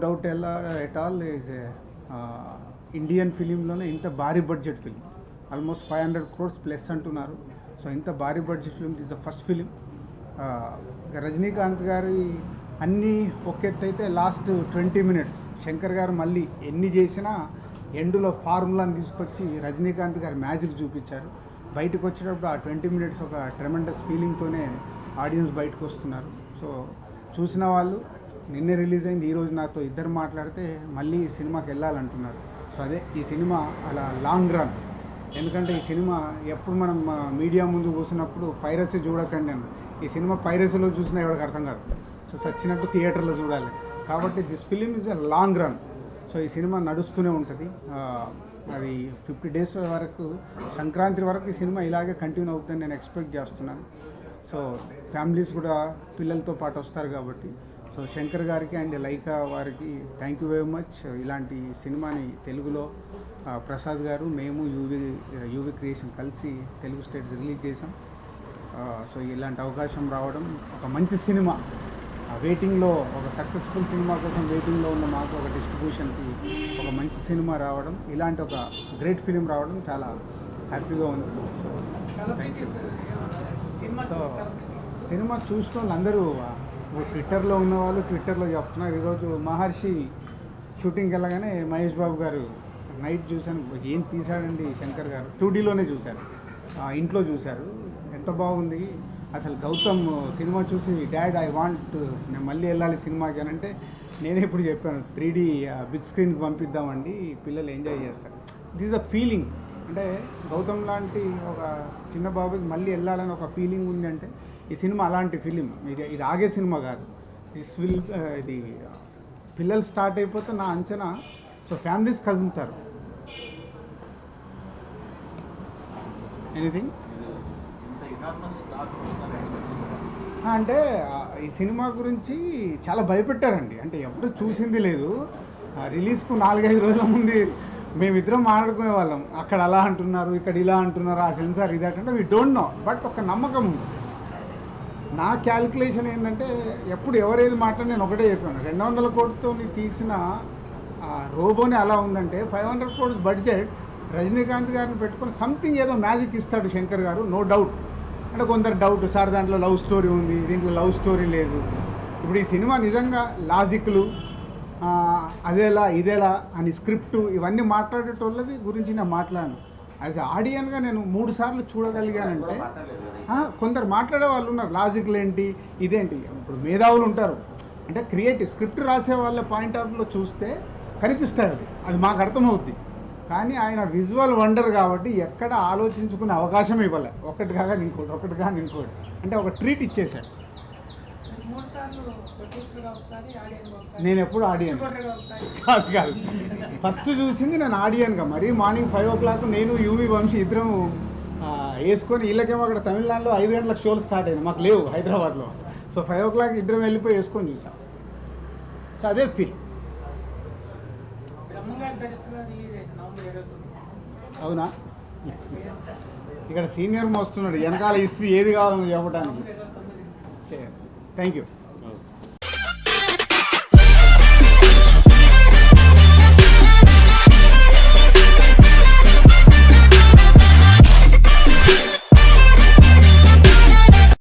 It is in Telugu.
డౌట్ ఎలా ఎట్ ఆల్ ఈజ్ ఇండియన్ ఫిలింలోనే ఇంత భారీ budget film, almost 500 crores plus అంటున్నారు. సో ఇంత భారీ budget film this the first film. Rajinikanth గారి అన్నీ ఒక ఎత్తు అయితే లాస్ట్ 20 minutes శంకర్ గారు మళ్ళీ ఎన్ని చేసినా ఎండులో ఫార్ములాని తీసుకొచ్చి రజనీకాంత్ గారు మ్యాజిక్ చూపించారు. బయటకు వచ్చేటప్పుడు ఆ 20 minutes ఒక ట్రెమెండస్ ఫీలింగ్తోనే ఆడియన్స్ బయటకు వస్తున్నారు. సో చూసిన వాళ్ళు నిన్నే రిలీజ్ అయింది, ఈరోజు నాతో ఇద్దరు మాట్లాడితే మళ్ళీ ఈ సినిమాకి వెళ్ళాలంటున్నారు. సో అదే ఈ సినిమా అలా లాంగ్ రన్. ఎందుకంటే ఈ సినిమా ఎప్పుడు మనం మీడియా ముందు కూర్చున్నప్పుడు పైరసీ చూడకండి అని, ఈ సినిమా పైరసీలో చూసినా ఎవరికి అర్థం కాదు. సో సచ్చినట్టు థియేటర్లో చూడాలి. కాబట్టి this film is a long run. So ఈ సినిమా నడుస్తూనే ఉంటుంది. అది 50 days వరకు, సంక్రాంతి వరకు ఈ సినిమా ఇలాగే కంటిన్యూ అవుతుందని నేను ఎక్స్పెక్ట్ చేస్తున్నాను. సో ఫ్యామిలీస్ కూడా పిల్లలతో పాటు వస్తారు కాబట్టి. సో శంకర్ గారికి అండ్ లైకా వారికి థ్యాంక్ యూ వెరీ మచ్. ఇలాంటి సినిమాని తెలుగులో ప్రసాద్ గారు, మేము యూవి క్రియేషన్ కలిసి తెలుగు స్టేట్స్ రిలీజ్ చేసాం. సో ఇలాంటి అవకాశం రావడం, ఒక మంచి సినిమా వెయిటింగ్లో, ఒక సక్సెస్ఫుల్ సినిమా కోసం వెయిటింగ్లో ఉన్న మాకు ఒక డిస్ట్రిబ్యూషన్కి ఒక మంచి సినిమా రావడం, ఇలాంటి ఒక గ్రేట్ ఫిలిం రావడం చాలా హ్యాపీగా ఉంది. So thank you. So cinema చూసిన వాళ్ళందరూ ట్విట్టర్లో ఉన్నవాళ్ళు ట్విట్టర్లో చెప్తున్నారు. ఈరోజు మహర్షి షూటింగ్కి వెళ్ళగానే మహేష్ బాబు గారు నైట్ చూశాను, ఏం తీశాడండి శంకర్ గారు, 2Dలోనే చూశారు, ఇంట్లో చూశారు, ఎంత బాగుంది అసలు. గౌతమ్ సినిమా చూసి డాడ్ ఐ వాంట్, నేను మళ్ళీ వెళ్ళాలి సినిమాకి అని అంటే నేనే ఇప్పుడు చెప్పాను 3D బిగ్ స్క్రీన్కి పంపిద్దామండి, పిల్లలు ఎంజాయ్ చేస్తారు. This a feeling. అంటే గౌతమ్ లాంటి ఒక చిన్న బాబుకి మళ్ళీ వెళ్ళాలని ఒక ఫీలింగ్ ఉంది అంటే ఈ సినిమా అలాంటి ఫిలిం. ఇది ఆగే సినిమా కాదు. ఇది పిల్లలు స్టార్ట్ అయిపోతే నా అంచనా సో ఫ్యామిలీస్ కదులుతారు. ఎనీథింగ్ అంటే ఈ సినిమా గురించి చాలా భయపెట్టారండి. అంటే ఎవరు చూసింది లేదు. రిలీజ్కు 4-5 రోజుల ముందు మేమిద్దరం మాట్లాడుకునే వాళ్ళం, అక్కడ అలా అంటున్నారు, ఇక్కడ ఇలా అంటున్నారు, ఆ సెన్సార్ ఇదంటే వీ డోంట్ నో. బట్ ఒక నమ్మకం ఉంది. నా క్యాలిక్యులేషన్ ఏంటంటే ఎప్పుడు ఎవరేది మాట్లాడి నేను ఒకటే చెప్పాను, 200 కోట్లతో తీసిన రోబోని అలా ఉందంటే 500 crores బడ్జెట్ రజనీకాంత్ గారిని పెట్టుకొని సంథింగ్ ఏదో మ్యాజిక్ ఇస్తాడు శంకర్ గారు, నో డౌట్. అంటే కొందరు డౌట్, సార్ దాంట్లో లవ్ స్టోరీ ఉంది, దీంట్లో లవ్ స్టోరీ లేదు. ఇప్పుడు ఈ సినిమా నిజంగా లాజిక్లు అదేలా ఇదేలా అని స్క్రిప్ట్ ఇవన్నీ మాట్లాడేటోళ్ళది గురించి నేను మాట్లాడాను. యాజ్ ఎ ఆడియన్గా నేను 3 సార్లు చూడగలిగానంటే, కొందరు మాట్లాడే వాళ్ళు ఉన్నారు, లాజిక్లు ఏంటి ఇదేంటి. ఇప్పుడు మేధావులు ఉంటారు, అంటే క్రియేటివ్ స్క్రిప్ట్ రాసే వాళ్ళ పాయింట్ ఆఫ్ వ్యూలో చూస్తే కనిపిస్తాయి అది మాకు అర్థమవుద్ది. కానీ ఆయన విజువల్ వండర్ కాబట్టి ఎక్కడ ఆలోచించుకునే అవకాశం ఇవ్వలే. ఒకటి కాగా ఇంకోటి అంటే ఒక ట్రీట్ ఇచ్చేశాడు. నేను ఎప్పుడు ఆడియన్ కాదు, ఫస్ట్ చూసింది నేను ఆడియన్గా. మరీ మార్నింగ్ 5 o'clock నేను యూవి వంశీ ఇద్దరం వేసుకొని, వీళ్ళకేమో అక్కడ తమిళనాడులో 5 గంటలకు షోలు స్టార్ట్ అయింది, మాకు లేవు హైదరాబాద్లో. సో 5 o'clock ఇద్దరం వెళ్ళిపోయి వేసుకొని చూసాం. సో అదే ఫీల్. అవునా, ఇక్కడ సీనియర్ మోస్తున్నాడు, వెనకాల హిస్టరీ ఏది కావాలని చెప్పడానికి. Thank you.